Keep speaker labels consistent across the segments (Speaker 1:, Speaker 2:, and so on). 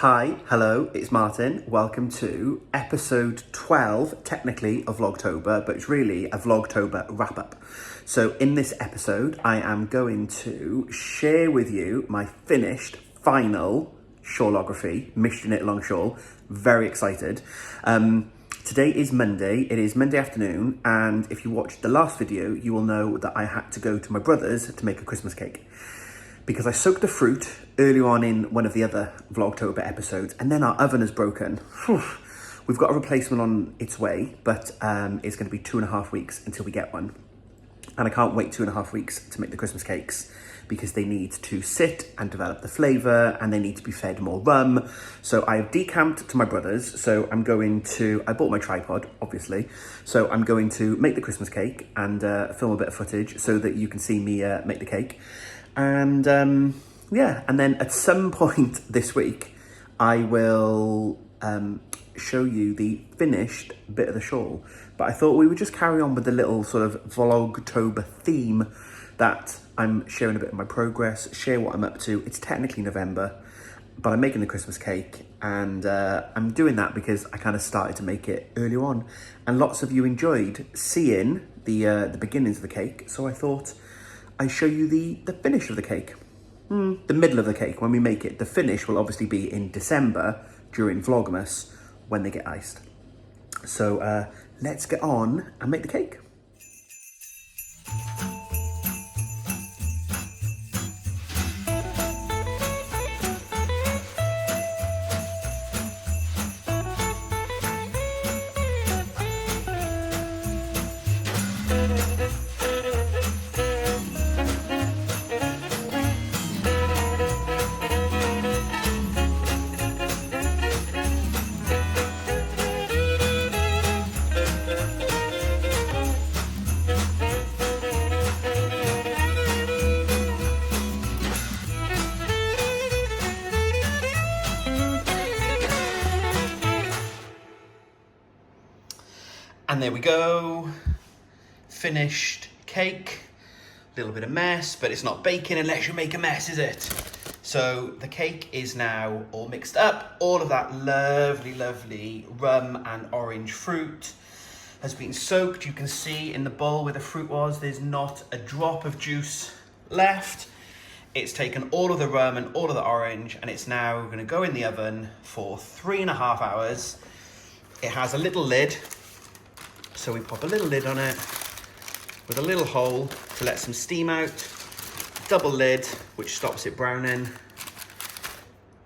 Speaker 1: Hi, hello, it's Martin. Welcome to episode 12, technically, of Vlogtober, but it's really a Vlogtober wrap-up. So in this episode, I am going to share with you my finished, final Shawlography, Mission It Long Shawl. Very excited. Today is Monday, it is Monday afternoon, and if you watched the last video, you will know that I had to go to my brother's to make a Christmas cake. Because I soaked the fruit earlier on in one of the other Vlogtober episodes, and then our oven is broken. We've got a replacement on its way, but it's going to be 2.5 weeks until we get one. And I can't wait 2.5 weeks to make the Christmas cakes because they need to sit and develop the flavour and they need to be fed more rum. So I've decamped to my brother's. So I bought my tripod, obviously. So I'm going to make the Christmas cake and film a bit of footage so that you can see me make the cake. And yeah, and then at some point this week, I will show you the finished bit of the shawl. But I thought we would just carry on with the little sort of Vlogtober theme that I'm sharing a bit of my progress, share what I'm up to. It's technically November, but I'm making the Christmas cake, and I'm doing that because I kind of started to make it earlier on. And lots of you enjoyed seeing the beginnings of the cake, so I thought I show you the finish of the cake, the middle of the cake when we make it. The finish will obviously be in December during Vlogmas when they get iced. So let's get on and make the cake. And there we go, finished cake. A little bit of mess, but it's not baking unless you make a mess, is it? So the cake is now all mixed up. All of that lovely rum and orange fruit has been soaked. You can see in the bowl where the fruit was, there's not a drop of juice left. It's taken all of the rum and all of the orange, and it's now gonna go in the oven for 3.5 hours. It has a little lid, so we pop a little lid on it with a little hole to let some steam out, double lid, which stops it browning,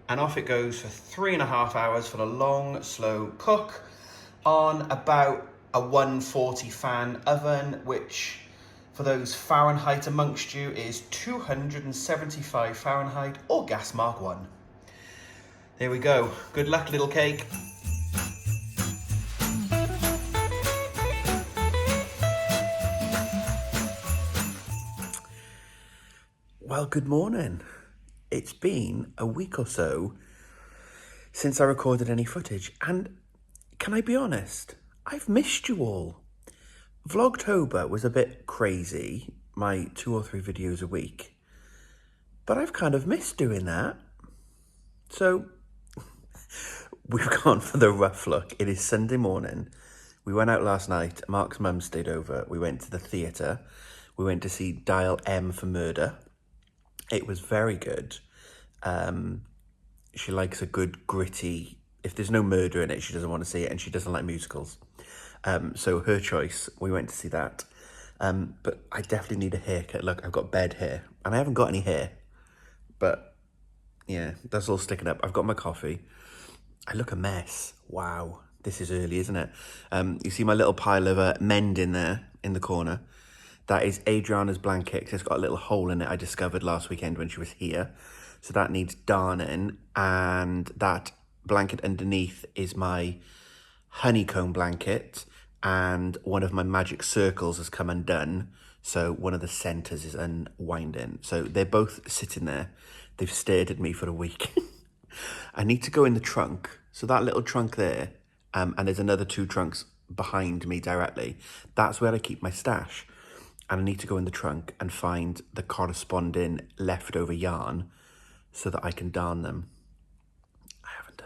Speaker 1: and off it goes for 3.5 hours for a long, slow cook on about a 140 fan oven, which for those Fahrenheit amongst you is 275 Fahrenheit or gas mark 1. There we go. Good luck, little cake. Well, good morning. It's been a week or so since I recorded any footage, and can I be honest? I've missed you all. Vlogtober was a bit crazy, my 2 or 3 videos a week, but I've kind of missed doing that. So we've gone for the rough look. It is Sunday morning. We went out last night. Mark's mum stayed over. We went to the theatre. We went to see Dial M for Murder. It was very good. She likes a good gritty, if there's no murder in it, she doesn't want to see it, and she doesn't like musicals. So her choice, we went to see that. But I definitely need a haircut. Look, I've got bed hair, and I haven't got any hair. But yeah, that's all sticking up. I've got my coffee. I look a mess. Wow, this is early, isn't it? You see my little pile of mend in there, in the corner. That is Adriana's blanket. It's got a little hole in it I discovered last weekend when she was here. So that needs darning. And that blanket underneath is my honeycomb blanket. And one of my magic circles has come undone. So one of the centres is unwinding. So they're both sitting there. They've stared at me for a week. I need to go in the trunk. So that little trunk there, and there's another 2 trunks behind me directly. That's where I keep my stash. And I need to go in the trunk and find the corresponding leftover yarn so that I can darn them. I haven't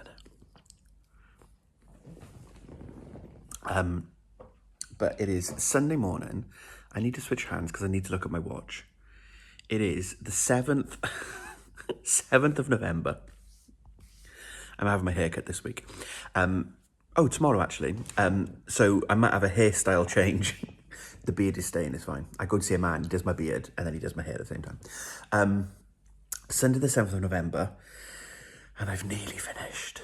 Speaker 1: But it is Sunday morning. I need to switch hands because I need to look at my watch. It is the 7th, 7th of November. I'm having my haircut this week. Tomorrow actually. So I might have a hairstyle change. The beard is staying, it's fine. I go to see a man, he does my beard, and then he does my hair at the same time. Sunday the 7th of November, and I've nearly finished.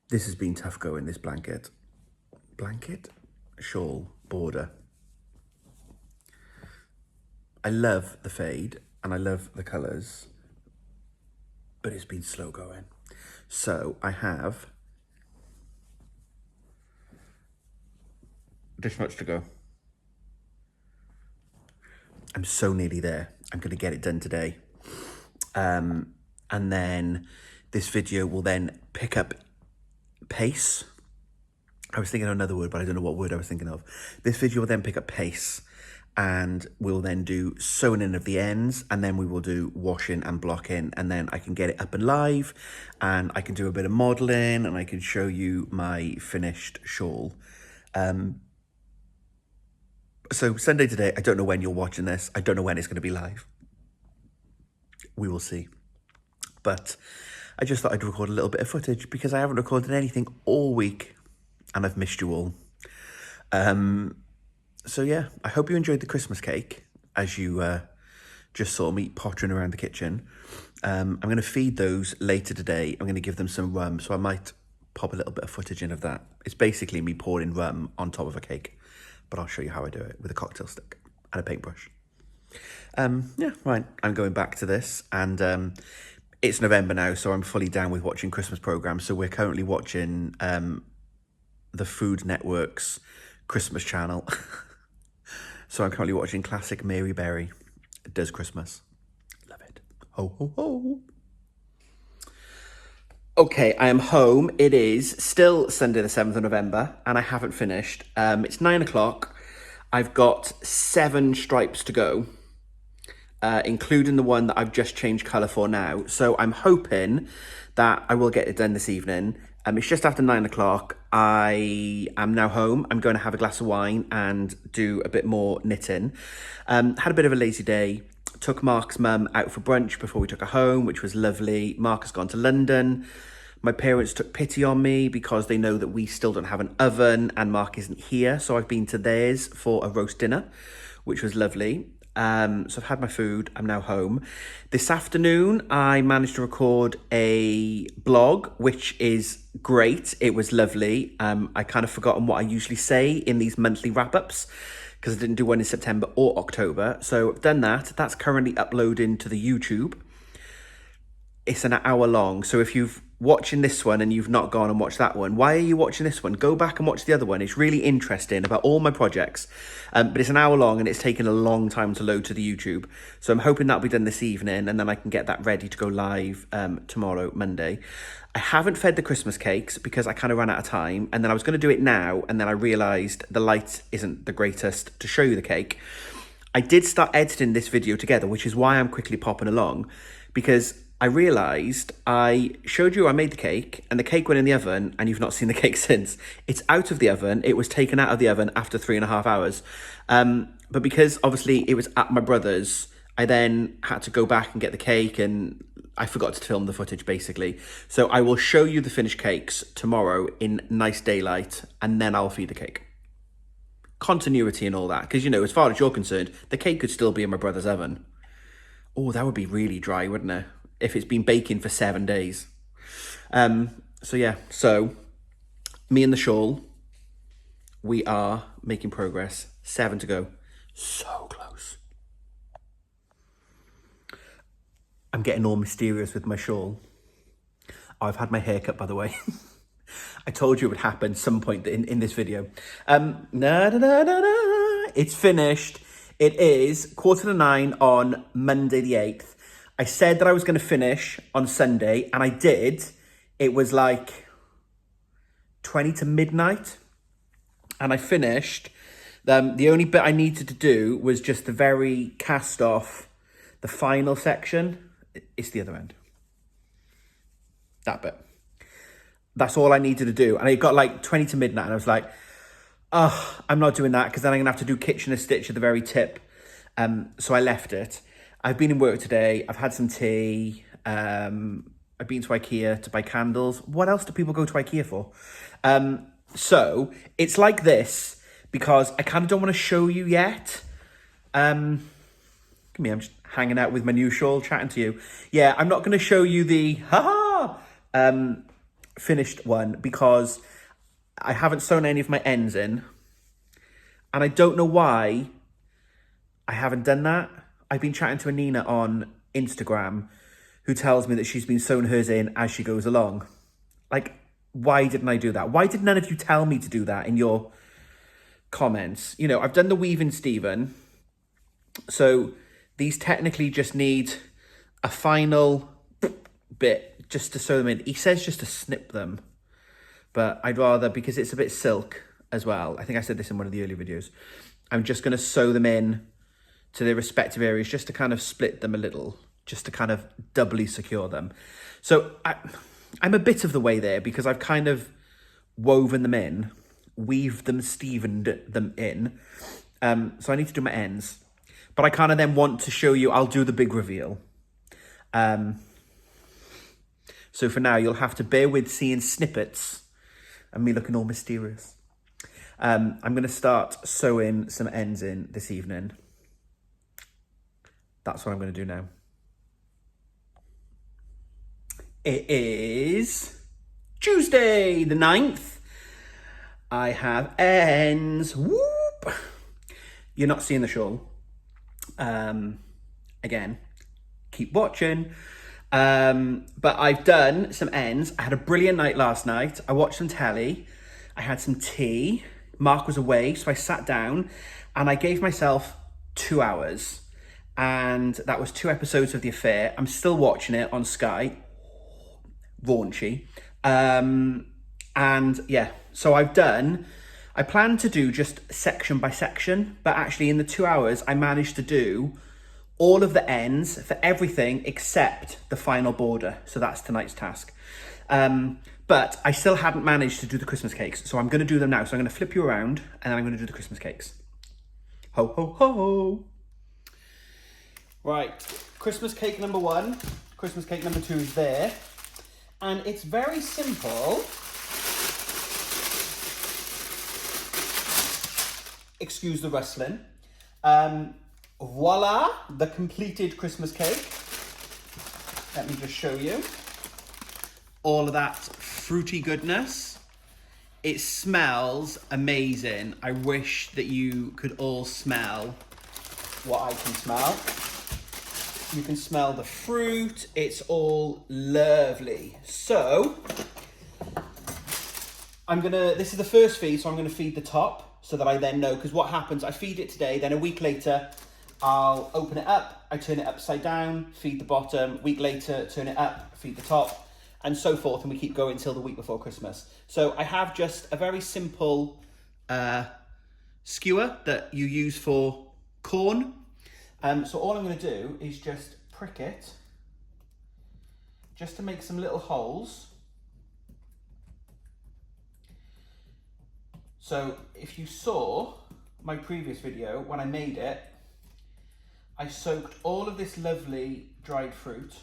Speaker 1: This has been tough going, this blanket. Shawl, border. I love the fade, and I love the colours, but it's been slow going. So I have this much to go. I'm so nearly there. I'm going to get it done today. And then this video will then pick up pace. I was thinking of another word, but I don't know what word I was thinking of. This video will then pick up pace, and we'll then do sewing in of the ends, and then we will do washing and blocking, and then I can get it up and live, and I can do a bit of modelling, and I can show you my finished shawl. So Sunday today, I don't know when you're watching this. I don't know when it's going to be live. We will see. But I just thought I'd record a little bit of footage because I haven't recorded anything all week and I've missed you all. So yeah, I hope you enjoyed the Christmas cake as you just saw me pottering around the kitchen. I'm going to feed those later today. I'm going to give them some rum, so I might pop a little bit of footage in of that. It's basically me pouring rum on top of a cake, but I'll show you how I do it with a cocktail stick and a paintbrush. Yeah, right, I'm going back to this, and it's November now, so I'm fully down with watching Christmas programmes. So we're currently watching the Food Network's Christmas channel. So I'm currently watching classic Mary Berry Does Christmas. Love it. Ho, ho, ho. Okay, I am home. It is still Sunday the 7th of November, and I haven't finished. It's 9 o'clock. I've got 7 stripes to go, including the one that I've just changed colour for now. So I'm hoping that I will get it done this evening. It's just after 9 o'clock. I am now home. I'm going to have a glass of wine and do a bit more knitting. Had a bit of a lazy day. Took Mark's mum out for brunch before we took her home, which was lovely. Mark has gone to London. My parents took pity on me because they know that we still don't have an oven and Mark isn't here. So I've been to theirs for a roast dinner, which was lovely. So I've had my food. I'm now home. This afternoon, I managed to record a blog, which is great. It was lovely. I kind of forgotten what I usually say in these monthly wrap-ups because I didn't do one in September or October. So I've done that. That's currently uploading to the YouTube. It's an hour long. So if you've watching this one and you've not gone and watched that one, why are you watching this one? Go back and watch the other one. It's really interesting about all my projects. But it's an hour long and it's taken a long time to load to the YouTube. So I'm hoping that'll be done this evening and then I can get that ready to go live tomorrow, Monday. I haven't fed the Christmas cakes because I kind of ran out of time, and then I was going to do it now, and then I realised the light isn't the greatest to show you the cake. I did start editing this video together, which is why I'm quickly popping along, because I realised I showed you I made the cake and the cake went in the oven and you've not seen the cake since. It's out of the oven. It was taken out of the oven after 3.5 hours. But because obviously it was at my brother's, I then had to go back and get the cake and I forgot to film the footage basically. So I will show you the finished cakes tomorrow in nice daylight and then I'll feed the cake. Continuity and all that. Because, you know, as far as you're concerned, the cake could still be in my brother's oven. Oh, that would be really dry, wouldn't it? If it's been baking for 7 days. So me and the shawl, we are making progress. 7 to go. So close. I'm getting all mysterious with my shawl. Oh, I've had my hair cut, by the way. I told you it would happen some point in this video. It's finished. It is 8:45 on Monday the 8th. I said that I was going to finish on Sunday, and I did. It was like 20 to midnight, and I finished. The only bit I needed to do was just the very cast off, the final section. It's the other end. That bit. That's all I needed to do. And it got like 20 to midnight and I was like, oh, I'm not doing that because then I'm gonna have to do Kitchener stitch at the very tip. So I left it. I've been in work today. I've had some tea. I've been to IKEA to buy candles. What else do people go to IKEA for? So it's like this because I kind of don't want to show you yet. I'm just hanging out with my new shawl, chatting to you. Yeah, I'm not going to show you the finished one because I haven't sewn any of my ends in. And I don't know why I haven't done that. I've been chatting to Anina on Instagram who tells me that she's been sewing hers in as she goes along. Like, why didn't I do that? Why did none of you tell me to do that in your comments? You know, I've done the weaving Stephen. So these technically just need a final bit just to sew them in. He says just to snip them, but I'd rather, because it's a bit silk as well. I think I said this in one of the earlier videos. I'm just going to sew them in to their respective areas just to kind of split them a little, just to kind of doubly secure them. So I'm a bit of the way there because I've kind of woven them in, weaved them, Stevened them in. So I need to do my ends. But I kind of then want to show you, I'll do the big reveal. So for now, you'll have to bear with seeing snippets and me looking all mysterious. I'm going to start sewing some ends in this evening. That's what I'm going to do now. It is Tuesday the 9th. I have ends. Whoop! You're not seeing the shawl. Again, keep watching. But I've done some ends. I had a brilliant night last night. I watched some telly. I had some tea. Mark was away, so I sat down and I gave myself 2 hours. And that was 2 episodes of The Affair. I'm still watching it on Sky. Raunchy. And yeah, so I plan to do just section by section, but actually in the 2 hours, I managed to do all of the ends for everything except the final border. So that's tonight's task. But I still hadn't managed to do the Christmas cakes. So I'm going to do them now. So I'm going to flip you around and then I'm going to do the Christmas cakes. Ho, ho, ho. Right. Christmas cake number 1. Christmas cake number 2 is there. And it's very simple. Excuse the rustling. Voila, the completed Christmas cake. Let me just show you. All of that fruity goodness. It smells amazing. I wish that you could all smell what I can smell. You can smell the fruit. It's all lovely. So, this is the first feed, so I'm gonna feed the top so that I then know, because what happens, I feed it today, then a week later, I'll open it up, I turn it upside down, feed the bottom, week later, turn it up, feed the top, and so forth, and we keep going until the week before Christmas. So I have just a very simple skewer that you use for corn. So all I'm going to do is just prick it, just to make some little holes. So if you saw my previous video, when I made it, I soaked all of this lovely dried fruit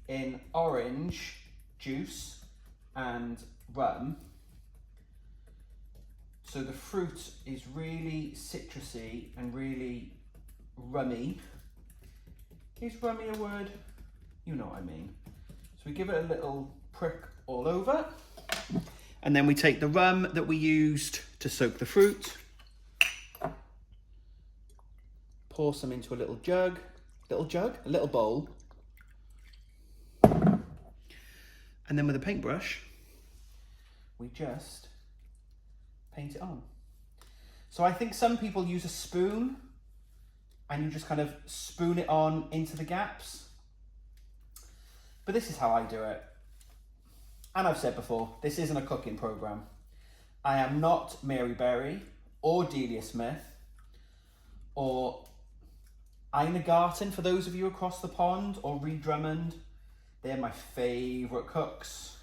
Speaker 1: in orange juice and rum. So the fruit is really citrusy and really rummy. Is rummy a word? You know what I mean. So we give it a little prick all over. And then we take the rum that we used to soak the fruit, pour some into a little bowl. And then with a paintbrush, we just paint it on. So I think some people use a spoon and you just kind of spoon it on into the gaps. But this is how I do it. And I've said before, this isn't a cooking program. I am not Mary Berry or Delia Smith or Ina Garten for those of you across the pond, or Reed Drummond. They're my favourite cooks.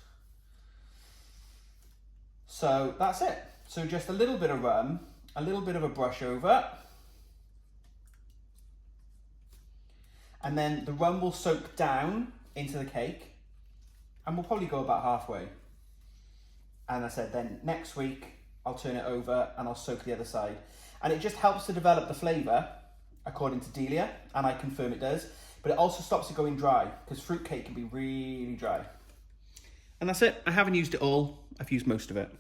Speaker 1: So that's it. So just a little bit of rum, a little bit of a brush over, and then the rum will soak down into the cake, and we'll probably go about halfway. And I said, then next week, I'll turn it over and I'll soak the other side. And it just helps to develop the flavour, according to Delia, and I confirm it does. But it also stops it going dry, because fruit cake can be really dry. And that's it. I haven't used it all. I've used most of it.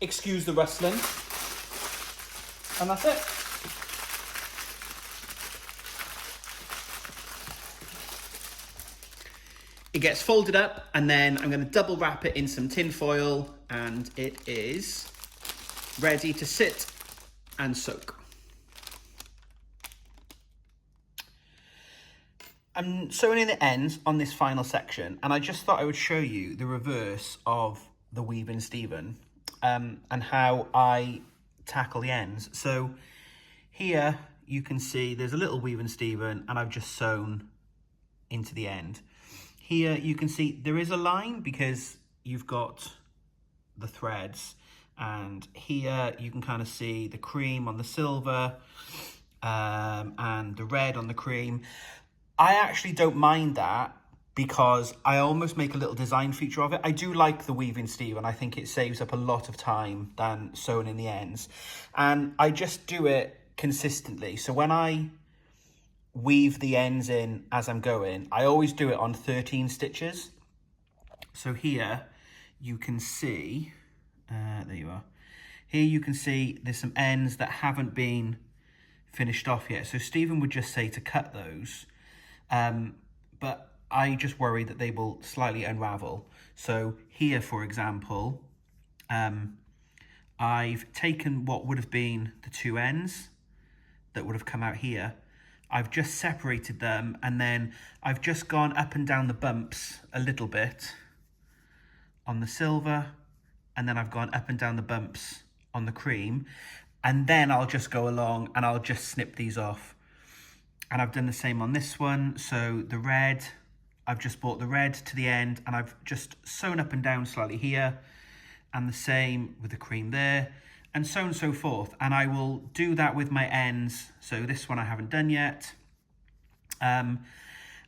Speaker 1: Excuse the rustling. And that's it. It gets folded up, and then I'm going to double wrap it in some tin foil, and it is ready to sit and soak. I'm sewing in the ends on this final section, and I just thought I would show you the reverse of the weaving Stephen, and how I tackle the ends. So here you can see there's a little weaving Stephen, and I've just sewn into the end. Here you can see there is a line because you've got the threads, and here you can kind of see the cream on the silver and the red on the cream. I actually don't mind that because I almost make a little design feature of it. I do like the weaving Steve, and I think it saves up a lot of time than sewing in the ends. And I just do it consistently. So when I weave the ends in as I'm going, I always do it on 13 stitches. So here you can see, there you are. Here you can see there's some ends that haven't been finished off yet. So Stephen would just say to cut those, but I just worry that they will slightly unravel. So here, for example, I've taken what would have been the two ends that would have come out here. I've just separated them, and then I've just gone up and down the bumps a little bit on the silver, and then I've gone up and down the bumps on the cream, and then I'll just go along and I'll just snip these off. And I've done the same on this one. So the red, I've just brought the red to the end, and I've just sewn up and down slightly here, and the same with the cream there, and so on and so forth. And I will do that with my ends. So this one I haven't done yet. And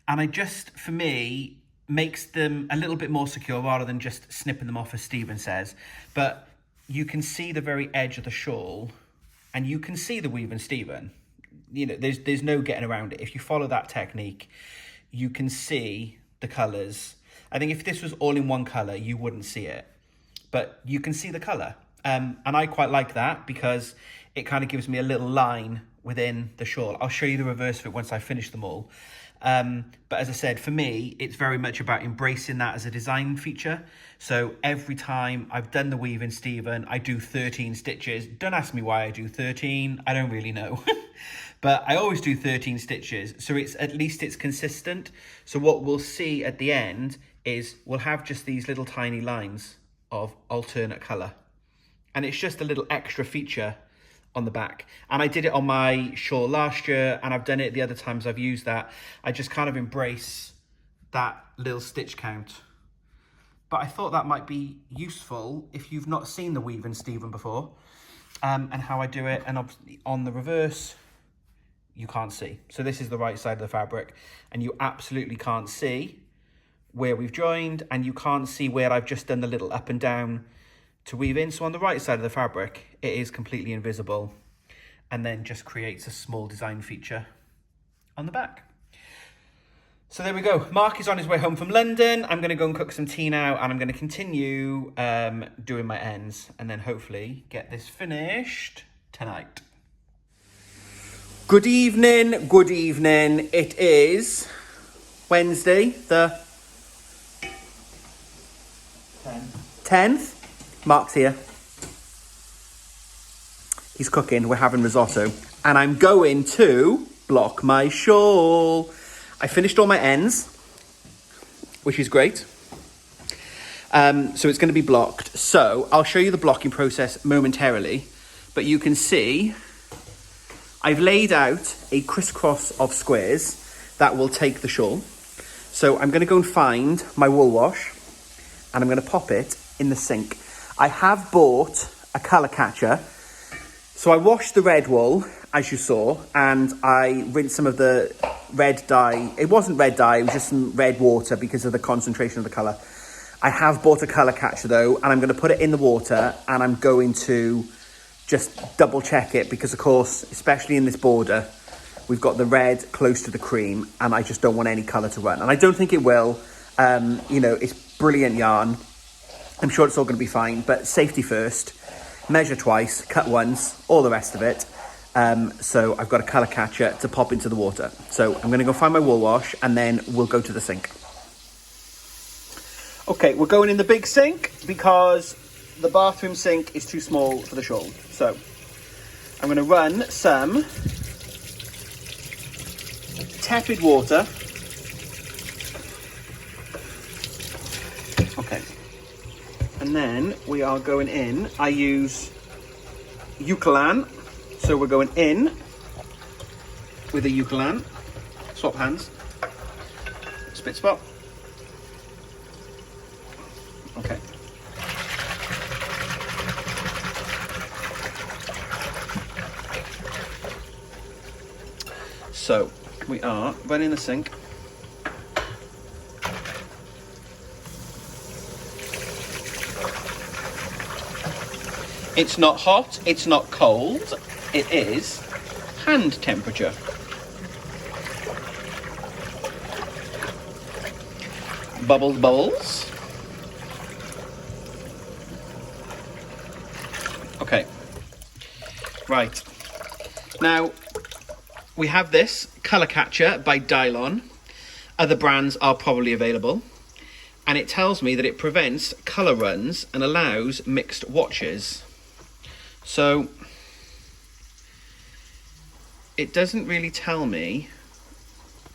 Speaker 1: I just, for me, makes them a little bit more secure rather than just snipping them off, as Stephen says. But you can see the very edge of the shawl, and you can see the weaving Stephen. You know, there's no getting around it. If you follow that technique, you can see the colours. I think if this was all in one colour, you wouldn't see it. But you can see the colour. And I quite like that because it kind of gives me a little line within the shawl. I'll show you the reverse of it once I finish them all. But as I said, for me, it's very much about embracing that as a design feature. So every time I've done the weaving Stephen, I do 13 stitches. Don't ask me why I do 13. I don't really know. But I always do 13 stitches. So at least it's consistent. So what we'll see at the end is we'll have just these little tiny lines of alternate colour. And it's just a little extra feature on the back. And I did it on my shawl last year, and I've done it the other times I've used that. I just kind of embrace that little stitch count. But I thought that might be useful if you've not seen the weaving Stephen before, and how I do it. And obviously on the reverse, you can't see. So this is the right side of the fabric, and you absolutely can't see where we've joined, and you can't see where I've just done the little up and down to weave in. So on the right side of the fabric, it is completely invisible, and then just creates a small design feature on the back. So there we go. Mark is on his way home from London. I'm going to go and cook some tea now, and I'm going to continue doing my ends, and then hopefully get this finished tonight. Good evening, good evening. It is Wednesday, the 10th. Mark's here. He's cooking. We're having risotto. And I'm going to block my shawl. I finished all my ends, which is great. So it's going to be blocked. So I'll show you the blocking process momentarily. But you can see I've laid out a crisscross of squares that will take the shawl. So I'm going to go and find my wool wash and I'm going to pop it in the sink. I have bought a colour catcher. So I washed the red wool, as you saw, and I rinsed some of the red dye. It wasn't red dye, it was just some red water because of the concentration of the colour. I have bought a colour catcher though, and I'm going to put it in the water and I'm going to just double check it because, of course, especially in this border, we've got the red close to the cream and I just don't want any colour to run. And I don't think it will. You know, it's brilliant yarn. I'm sure it's all going to be fine, but safety first. Measure twice, cut once, all the rest of it. So I've got a colour catcher to pop into the water. So I'm going to go find my wool wash and then we'll go to the sink. Okay, we're going in the big sink because the bathroom sink is too small for the shawl. So I'm going to run some tepid water. Okay. And then we are going in. I use Eucalan. So we're going in with a Eucalan. Swap hands. Spit spot. Okay. So we are running the sink. It's not hot, it's not cold, it is hand temperature. Bubbles, bubbles. Okay. Right. Now, we have this colour catcher by Dylon. Other brands are probably available. And it tells me that it prevents colour runs and allows mixed washes. So, it doesn't really tell me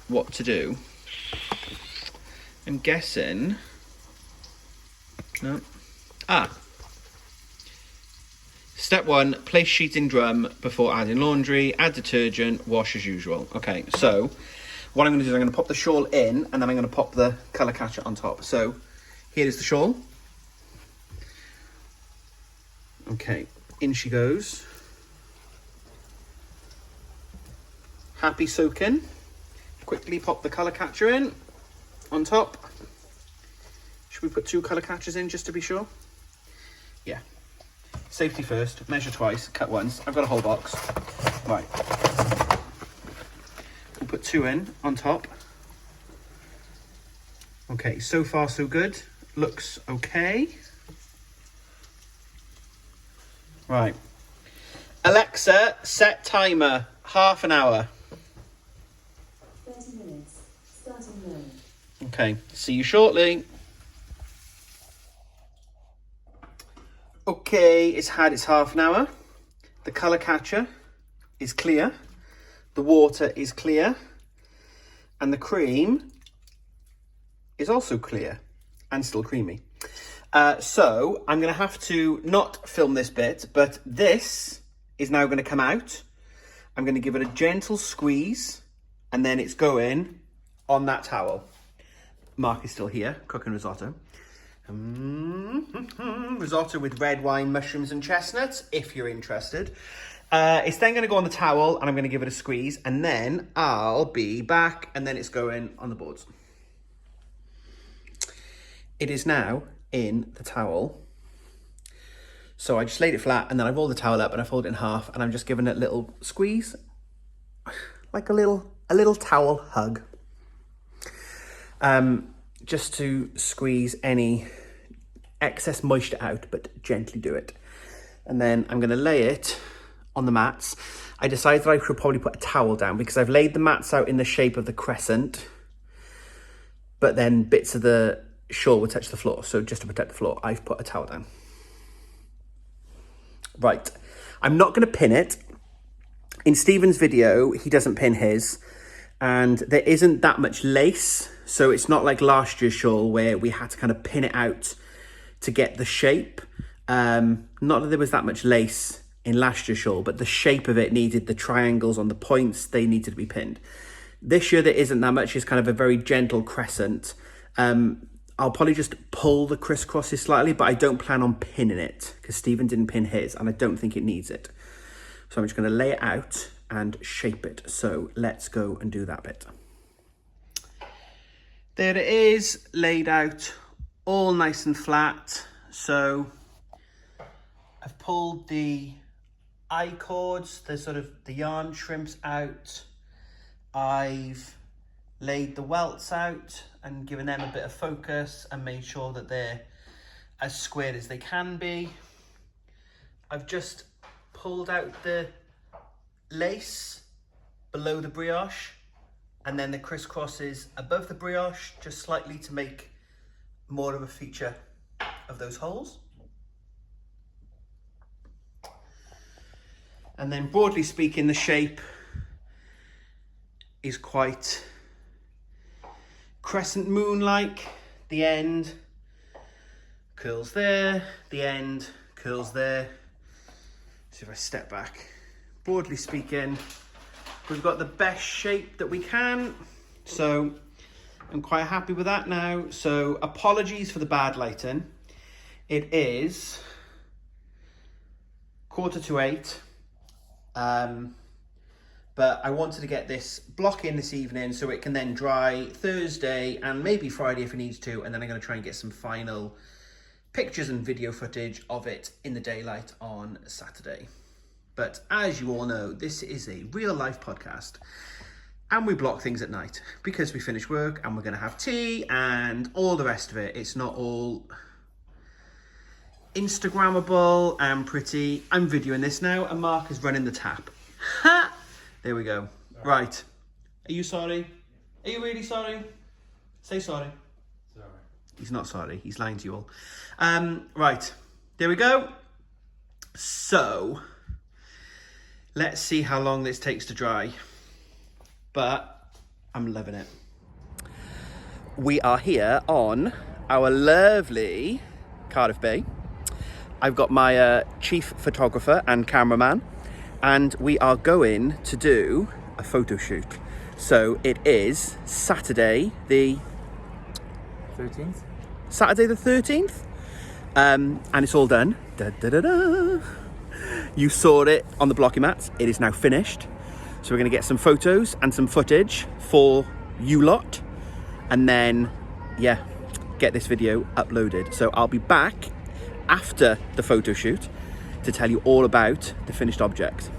Speaker 1: what to do. I'm guessing... No. Step 1, place sheet in drum before adding laundry, add detergent, wash as usual. Okay, so what I'm going to do is I'm going to pop the shawl in and then I'm going to pop the colour catcher on top. So here is the shawl. Okay, in she goes. Happy soaking. Quickly pop the colour catcher in on top. Should we put 2 colour catchers in just to be sure? Yeah. Safety first, measure twice, cut once. I've got a whole box. Right. We'll put 2 in on top. Okay, so far so good. Looks okay. Right. Alexa, set timer, half an hour.
Speaker 2: 30 minutes, starting now.
Speaker 1: Okay, see you shortly. Okay, it's had its half an hour. The colour catcher is clear. The water is clear. And the cream is also clear and still creamy. So I'm going to have to not film this bit, but this is now going to come out. I'm going to give it a gentle squeeze and then it's going on that towel. Mark is still here, cooking risotto. Risotto with red wine, mushrooms and chestnuts, if you're interested. It's then going to go on the towel and I'm going to give it a squeeze and then I'll be back and then it's going on the boards. It is now in the towel. So I just laid it flat and then I rolled the towel up and I fold it in half and I'm just giving it a little squeeze, like a little towel hug. Just to squeeze any excess moisture out, but gently do it. And then I'm going to lay it on the mats. I decided that I should probably put a towel down because I've laid the mats out in the shape of the crescent, but then bits of the shawl will touch the floor. So just to protect the floor, I've put a towel down. Right, I'm not going to pin it. In Stephen's video, he doesn't pin his, and there isn't that much lace. So it's not like last year's shawl where we had to kind of pin it out to get the shape. Not that there was that much lace in last year's shawl, but the shape of it needed the triangles on the points, they needed to be pinned. This year there isn't that much, it's kind of a very gentle crescent. I'll probably just pull the crisscrosses slightly, but I don't plan on pinning it because Stephen didn't pin his and I don't think it needs it. So I'm just going to lay it out and shape it. So let's go and do that bit. There it is, laid out all nice and flat. So I've pulled the eye cords, the yarn shrimps out. I've laid the welts out and given them a bit of focus and made sure that they're as squared as they can be. I've just pulled out the lace below the brioche and then the crisscrosses above the brioche, just slightly to make more of a feature of those holes. And then broadly speaking, the shape is quite crescent moon-like. The end curls there, the end curls there. So if I step back, broadly speaking, we've got the best shape that we can. So I'm quite happy with that now. So apologies for the bad lighting. It is 7:45. But I wanted to get this block in this evening so it can then dry Thursday and maybe Friday if it needs to. And then I'm going to try and get some final pictures and video footage of it in the daylight on Saturday. But as you all know, this is a real life podcast and we block things at night because we finish work and we're going to have tea and all the rest of it. It's not all Instagrammable and pretty. I'm videoing this now and Mark is running the tap. Ha! There we go. Right. Are you sorry? Are you really sorry? Say sorry. Sorry. He's not sorry. He's lying to you all. Right. There we go. So, let's see how long this takes to dry. But I'm loving it. We are here on our lovely Cardiff Bay. I've got my chief photographer and cameraman. And we are going to do a photo shoot. So it is Saturday the
Speaker 3: 13th.
Speaker 1: Saturday the 13th. And it's all done. Da, da, da, da. You saw it on the blocky mats. It is now finished. So we're going to get some photos and some footage for you lot. And then, yeah, get this video uploaded. So I'll be back after the photo shoot to tell you all about the finished object.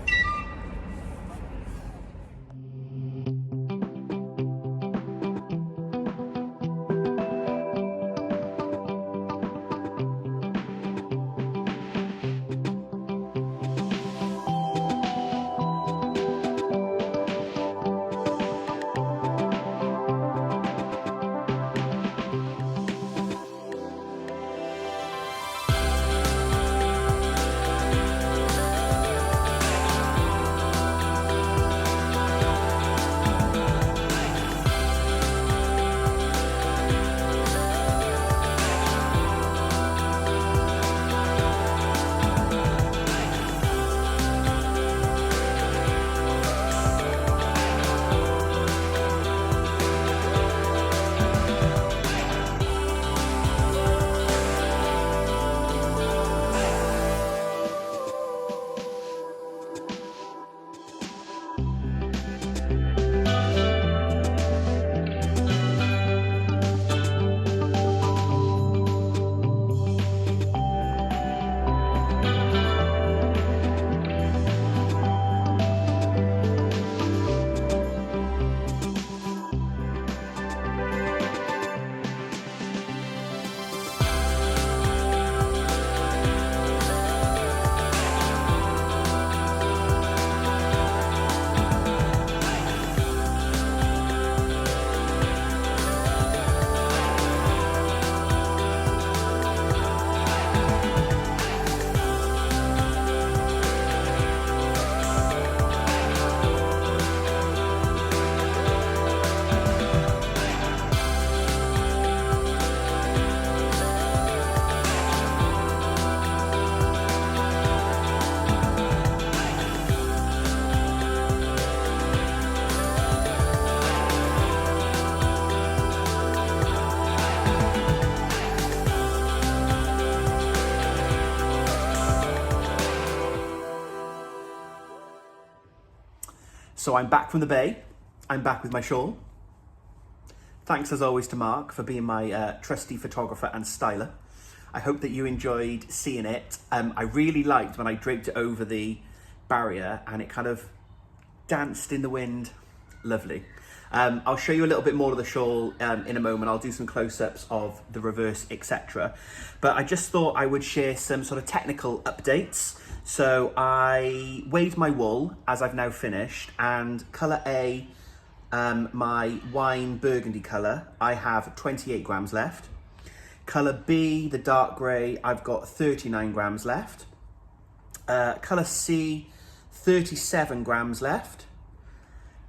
Speaker 1: So I'm back from the bay. I'm back with my shawl. Thanks as always to Mark for being my trusty photographer and styler. I hope that you enjoyed seeing it. I really liked when I draped it over the barrier and it kind of danced in the wind. Lovely. I'll show you a little bit more of the shawl in a moment. I'll do some close-ups of the reverse, etc. But I just thought I would share some sort of technical updates. So I weighed my wool, as I've now finished, and colour A, my wine burgundy colour, I have 28 grams left. Colour B, the dark grey, I've got 39 grams left. Colour C, 37 grams left.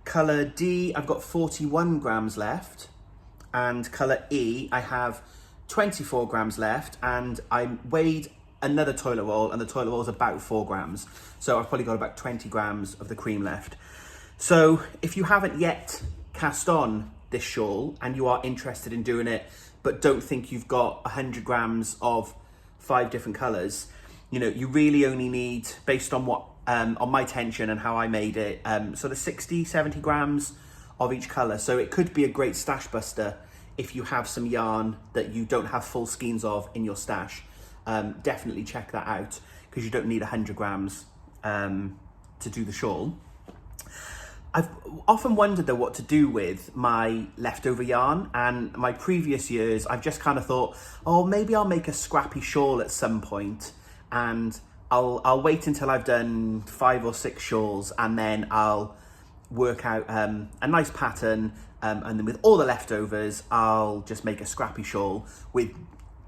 Speaker 1: Colour D, I've got 41 grams left. And colour E, I have 24 grams left. And I weighed another toilet roll, and the toilet roll is about 4 grams. So I've probably got about 20 grams of the cream left. So if you haven't yet cast on this shawl and you are interested in doing it, but don't think you've got 100 grams of 5 different colours, you know, you really only need, based on what, on my tension and how I made it, sort of 60, 70 grams of each colour. So it could be a great stash buster if you have some yarn that you don't have full skeins of in your stash. Definitely check that out, because you don't need 100 grams to do the shawl. I've often wondered though what to do with my leftover yarn, and my previous years I've just kind of thought, oh, maybe I'll make a scrappy shawl at some point, and I'll wait until I've done 5 or 6 shawls, and then I'll work out a nice pattern, and then with all the leftovers I'll just make a scrappy shawl with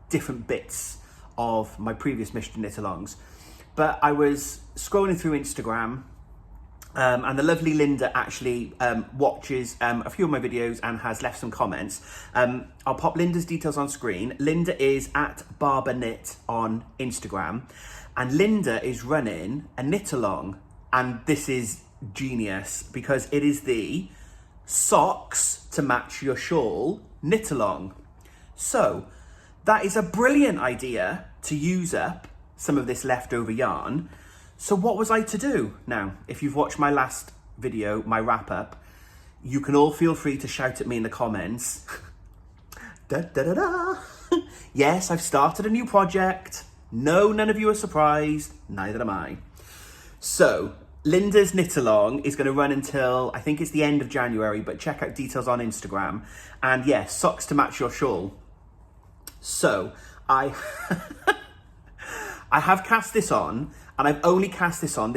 Speaker 1: different bits of my previous Michigan knit-alongs. But I was scrolling through Instagram, and the lovely Linda actually watches a few of my videos and has left some comments. I'll pop Linda's details on screen. Linda is at Barber Knit on Instagram, and Linda is running a knit-along, and this is genius because it is the socks to match your shawl knit-along. So that is a brilliant idea to use up some of this leftover yarn. So what was I to do? Now, if you've watched my last video, my wrap up, you can all feel free to shout at me in the comments. Da, da, da, da. Yes, I've started a new project. No, none of you are surprised. Neither am I. So Linda's knit along is going to run until, I think it's the end of January, but check out details on Instagram. And yes, socks to match your shawl. So I have cast this on, and I've only cast this on,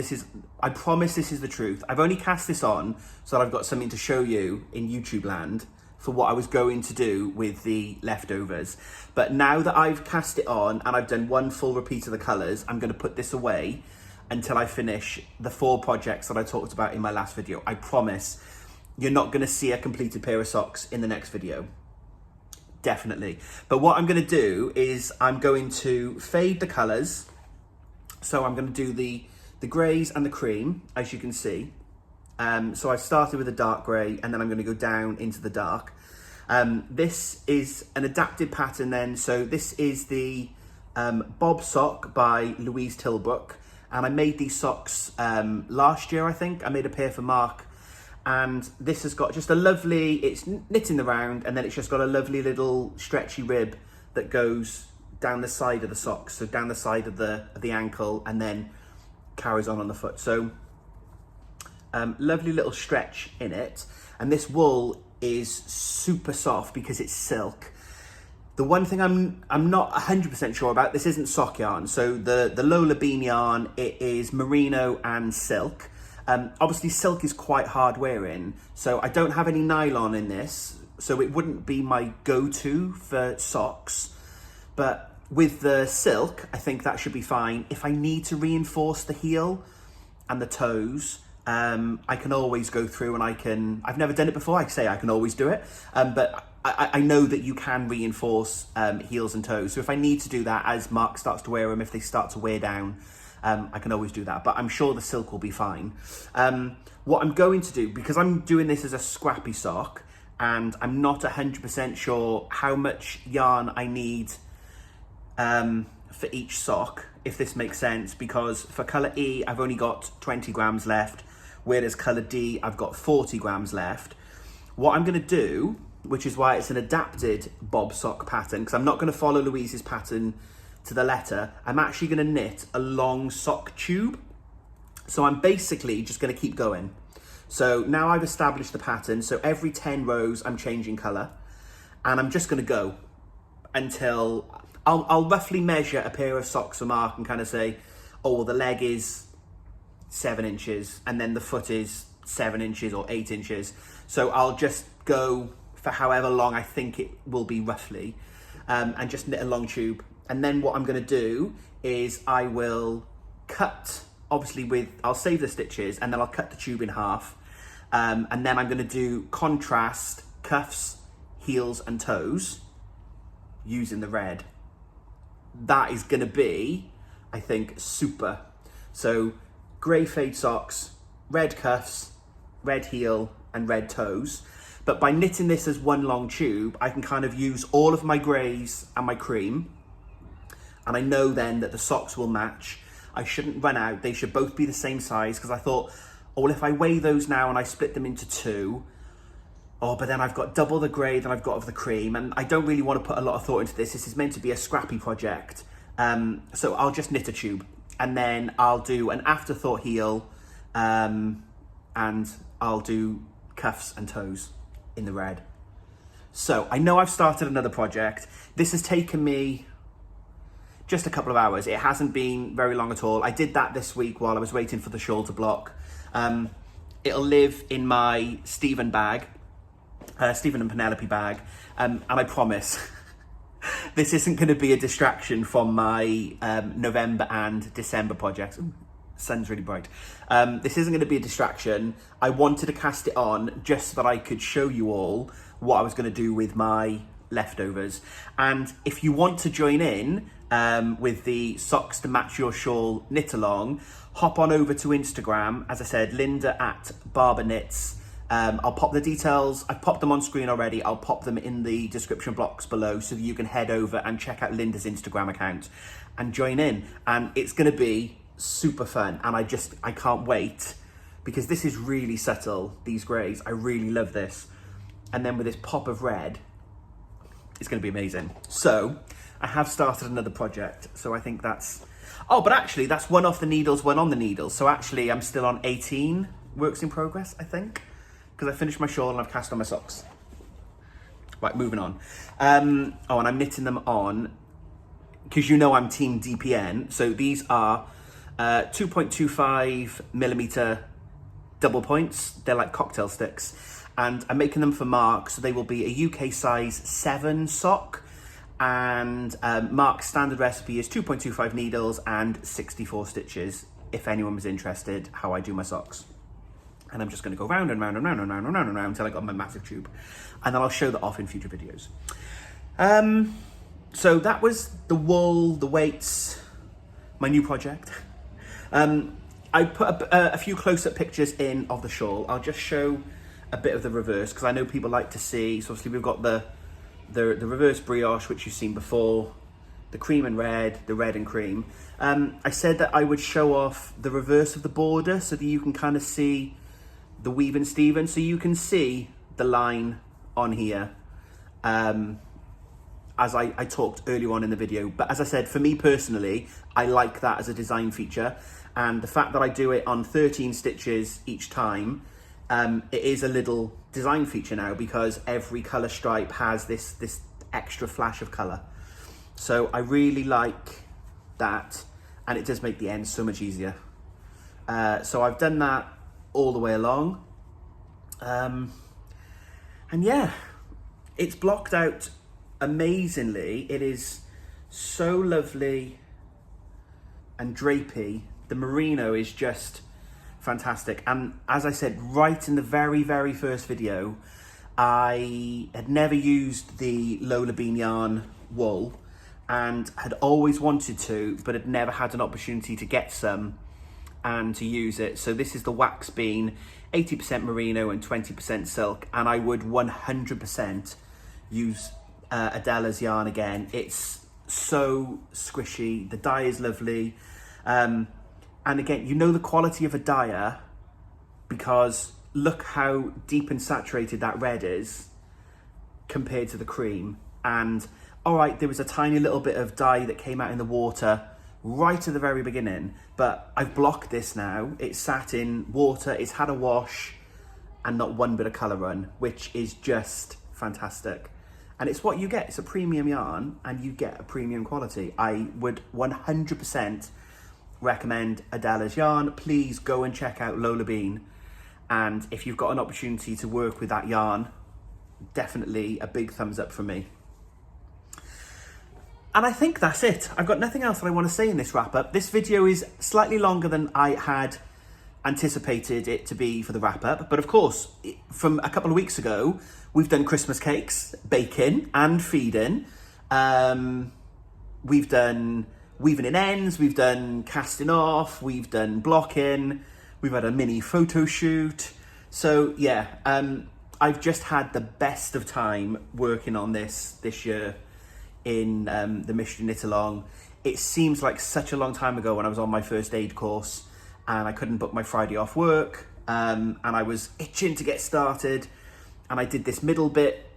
Speaker 1: I promise this is the truth, I've only cast this on so that I've got something to show you in YouTube land for what I was going to do with the leftovers. But now that I've cast it on and I've done one full repeat of the colours, I'm going to put this away until I finish the 4 projects that I talked about in my last video. I promise you're not going to see a completed pair of socks in the next video. Definitely. But what I'm going to do is I'm going to fade the colours. So I'm going to do the greys and the cream, as you can see. So I started with a dark grey, and then I'm going to go down into the dark. This is an adapted pattern then. So this is the Bob sock by Louise Tilbrook. And I made these socks last year, I think. I made a pair for Mark. And this has got just a lovely, it's knit in the round, and then it's just got a lovely little stretchy rib that goes down the side of the socks, so down the side of the ankle, and then carries on the foot. So lovely little stretch in it. And this wool is super soft because it's silk. The one thing I'm not 100% sure about, this isn't sock yarn. So the Lola Bean yarn, it is merino and silk. Obviously silk is quite hard wearing, so I don't have any nylon in this, so it wouldn't be my go-to for socks. But with the silk, I think that should be fine. If I need to reinforce the heel and the toes, I can always go through and I've never done it before, I say I can always do it, but I know that you can reinforce heels and toes. So if I need to do that as Mark starts to wear them, if they start to wear down, I can always do that, but I'm sure the silk will be fine. What I'm going to do, because I'm doing this as a scrappy sock, and I'm not 100% sure how much yarn I need for each sock, if this makes sense, because for colour E, I've only got 20 grams left, whereas colour D, I've got 40 grams left. What I'm going to do, which is why it's an adapted bob sock pattern, because I'm not going to follow Louise's pattern to the letter, I'm actually going to knit a long sock tube. So I'm basically just going to keep going. So now I've established the pattern, so every 10 rows I'm changing colour, and I'm just going to go until I'll roughly measure a pair of socks for Mark and kind of say, oh, well, the leg is 7 inches and then the foot is 7 inches or 8 inches. So I'll just go for however long I think it will be roughly, and just knit a long tube. And then what I'm going to do is I will cut, obviously I'll save the stitches and then I'll cut the tube in half. And then I'm going to do contrast cuffs, heels and toes using the red. That is going to be, I think, super. So grey fade socks, red cuffs, red heel and red toes. But by knitting this as one long tube, I can kind of use all of my greys and my cream. And I know then that the socks will match. I shouldn't run out. They should both be the same size, because I thought, oh, well, if I weigh those now and I split them into 2, oh, but then I've got double the grey than I've got of the cream. And I don't really want to put a lot of thought into this. This is meant to be a scrappy project. So I'll just knit a tube. And then I'll do an afterthought heel, and I'll do cuffs and toes in the red. So I know I've started another project. This has taken me just a couple of hours. It hasn't been very long at all. I did that this week while I was waiting for the shawl to block. It'll live in my Stephen bag, Stephen and Penelope bag, and I promise this isn't going to be a distraction from my November and December projects. Ooh, sun's really bright. This isn't going to be a distraction. I wanted to cast it on just so that I could show you all what I was going to do with my leftovers. And if you want to join in with the socks to match your shawl knit along, hop on over to Instagram. As I said, Linda at Barber Knits. I'll pop the details. I've popped them on screen already. I'll pop them in the description box below so that you can head over and check out Linda's Instagram account and join in. And it's going to be super fun. And I can't wait, because this is really subtle, these greys. I really love this. And then with this pop of red, it's going to be amazing. So I have started another project. So I think that's, oh, but actually that's one off the needles, one on the needles. So actually I'm still on 18 works in progress, I think, because I finished my shawl and I've cast on my socks. Right, moving on. Oh, and I'm knitting them on, because you know I'm team DPN. So these are 2.25 millimeter double points. They're like cocktail sticks. And I'm making them for Mark, so they will be a UK size 7 sock. And Mark's standard recipe is 2.25 needles and 64 stitches, if anyone was interested how I do my socks. And I'm just going to go round and round and round and round and round and round until I got my massive tube. And then I'll show that off in future videos. So that was the wool, the weights, my new project. I put a few close-up pictures in of the shawl. I'll just show a bit of the reverse, because I know people like to see. So obviously we've got the reverse brioche, which you've seen before, the cream and red, the red and cream. I said that I would show off the reverse of the border so that you can kind of see the weave and Stephen, so you can see the line on here, as I talked earlier on in the video. But as I said, for me personally, I like that as a design feature, and the fact that I do it on 13 stitches each time, it is a little design feature now, because every colour stripe has this extra flash of colour. So I really like that, and it does make the ends so much easier. So I've done that all the way along. And yeah, it's blocked out amazingly. It is so lovely and drapey. The merino is just fantastic. And as I said, right in the very, very first video, I had never used the Lola Bean yarn wool and had always wanted to, but had never had an opportunity to get some and to use it. So this is the wax bean, 80% merino and 20% silk, and I would 100% use Adela's yarn again. It's so squishy, the dye is lovely, and again, you know the quality of a dyer because look how deep and saturated that red is compared to the cream. And all right, there was a tiny little bit of dye that came out in the water right at the very beginning, but I've blocked this now. It's sat in water, it's had a wash, and not one bit of colour run, which is just fantastic. And it's what you get. It's a premium yarn, and you get a premium quality. I would 100% recommend Adela's yarn. Please go and check out Lola Bean. And if you've got an opportunity to work with that yarn, definitely a big thumbs up from me. And I think that's it. I've got nothing else that I want to say in this wrap up. This video is slightly longer than I had anticipated it to be for the wrap up. But of course, from a couple of weeks ago, we've done Christmas cakes, baking and feeding. We've done weaving in ends, we've done casting off, we've done blocking, we've had a mini photo shoot. So yeah, I've just had the best of time working on this year in the Mystery Knit Along. It seems like such a long time ago when I was on my first aid course and I couldn't book my Friday off work, and I was itching to get started, and I did this middle bit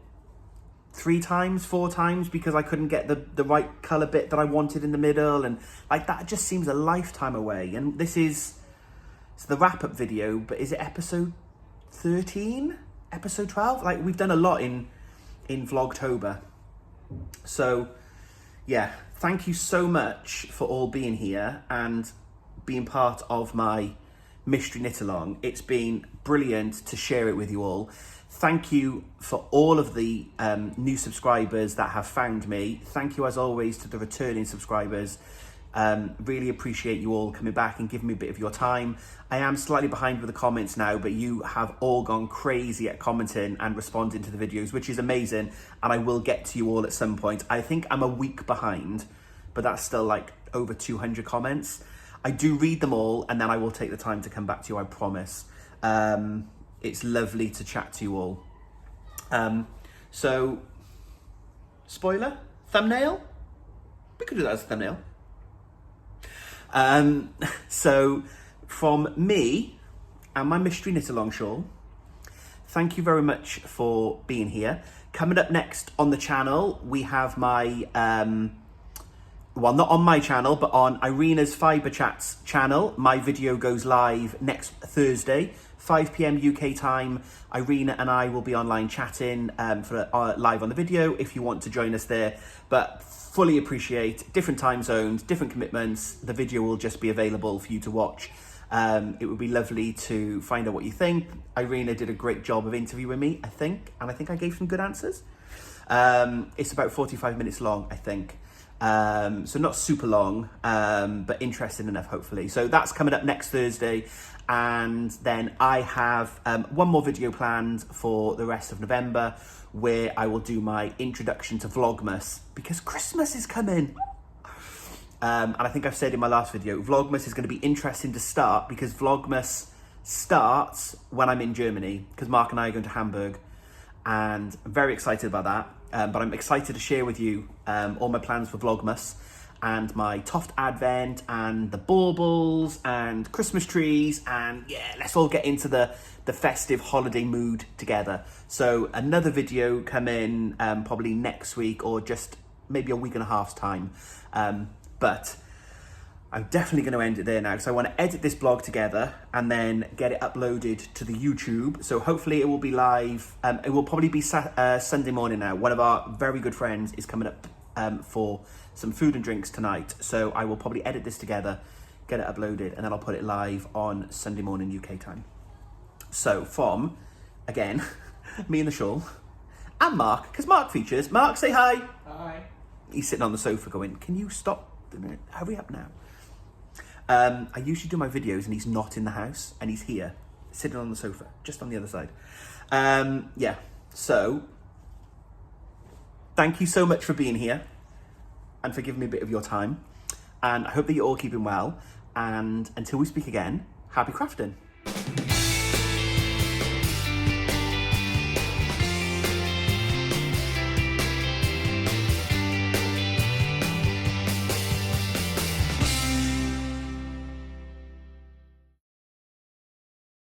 Speaker 1: 4 times because I couldn't get the right colour bit that I wanted in the middle, and like that just seems a lifetime away. And this is, it's the wrap-up video, but is it episode 13? Episode 12? Like, we've done a lot in Vlogtober. So yeah, thank you so much for all being here and being part of my Mystery Knit Along. It's been brilliant to share it with you all. Thank you for all of the new subscribers that have found me. Thank you as always to the returning subscribers. Really appreciate you all coming back and giving me a bit of your time. I am slightly behind with the comments now, but you have all gone crazy at commenting and responding to the videos, which is amazing. And I will get to you all at some point. I think I'm a week behind, but that's still like over 200 comments. I do read them all, and then I will take the time to come back to you, I promise. It's lovely to chat to you all. So, spoiler? Thumbnail? We could do that as a thumbnail. So from me and my Mystery Knit Along shawl, thank you very much for being here. Coming up next on the channel, we have my, well, not on my channel, but on Irina's Fibre Chats channel. My video goes live next Thursday, 5 PM UK time. Irina and I will be online chatting for live on the video if you want to join us there. But fully appreciate different time zones, different commitments. The video will just be available for you to watch. It would be lovely to find out what you think. Irina did a great job of interviewing me, I think, and I think I gave some good answers. It's about 45 minutes long, I think. So not super long, but interesting enough, hopefully. So that's coming up next Thursday. And then I have one more video planned for the rest of November, where I will do my introduction to Vlogmas, because Christmas is coming. And I think I've said in my last video, Vlogmas is going to be interesting to start, because Vlogmas starts when I'm in Germany, because Mark and I are going to Hamburg, and I'm very excited about that. But I'm excited to share with you all my plans for Vlogmas, and my Toft Advent, and the baubles, and Christmas trees, and yeah, let's all get into the festive holiday mood together. So another video come in probably next week, or just maybe a week and a half's time. But I'm definitely going to end it there now, because I want to edit this blog together and then get it uploaded to the YouTube. So hopefully it will be live. It will probably be Sunday morning now. One of our very good friends is coming up for some food and drinks tonight. So I will probably edit this together, get it uploaded, and then I'll put it live on Sunday morning UK time. So from, again, me and the shawl, and Mark, because Mark features. Mark, say hi.
Speaker 3: Hi.
Speaker 1: He's sitting on the sofa going, can you stop? Hurry up now. I usually do my videos and he's not in the house, and he's here, sitting on the sofa, just on the other side. Yeah, so thank you so much for being here and for giving me a bit of your time. And I hope that you're all keeping well. And until we speak again, happy crafting.